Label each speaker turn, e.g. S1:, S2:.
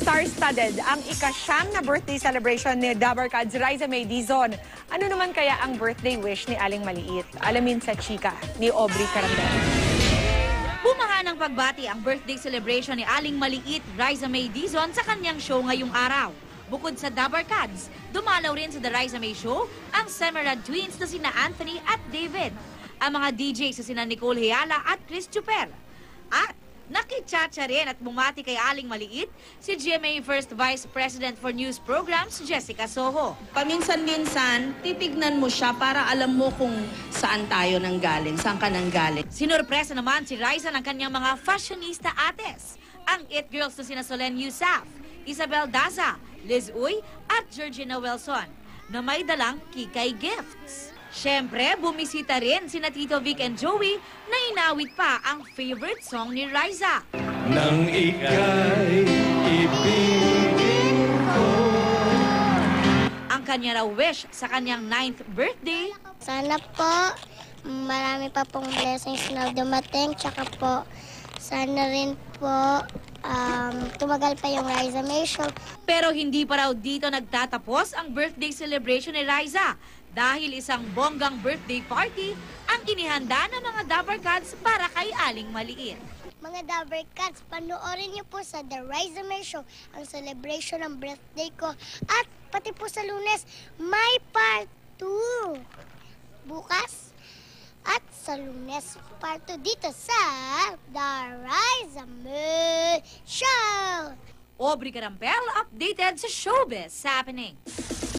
S1: Star-studded ang ika-siyam na birthday celebration ni Dabarkad's Riza May Dizon. Ano naman kaya ang birthday wish ni Aling Maliit? Alamin sa chika ni Aubrey Carandel.
S2: Bumaha ng pagbati ang birthday celebration ni Aling Maliit, Riza May Dizon sa kanyang show ngayong araw. Bukod sa Dabarkads, dumalaw rin sa The Riza May Show ang Semerad twins na sina Anthony at David. Ang mga DJ sa sina Nicole Heala at Chris Chuper. At nakitsacha rin at bumati kay Aling Maliit si GMA First Vice President for News Programs, Jessica Soho.
S3: Paminsan-minsan, titignan mo siya para alam mo kung saan tayo nanggaling, saan ka nanggaling.
S2: Sinurpresa naman si Riza ng kanyang mga fashionista ates. Ang It Girls na sina Solen Yusaf, Isabel Daza, Liz Uy at Georgina Wilson na may dalang kikay gifts. Siyempre, bumisita rin sina Tito Vic and Joey na inawit pa ang favorite song ni Riza.
S4: Nang ika'y ibigin ko.
S2: Ang kanya raw wish sa kanyang 9th birthday.
S5: Sana po marami pa pong blessings na dumating. Tsaka po, sana rin po tumagal pa yung Riza May Show.
S2: Pero hindi pa raw dito nagtatapos ang birthday celebration ni Riza dahil isang bonggang birthday party ang inihanda ng mga Dabarkads para kay Aling Maliit.
S5: Mga Dabarkads, panoorin niyo po sa The Riza May Show ang celebration ng birthday ko. At pati po sa Lunes, may part 2 bukas. At sa Lunes, part 2 dito sa The Riza May Show.
S2: Aubrey Carampel, updated sa Showbiz Happening.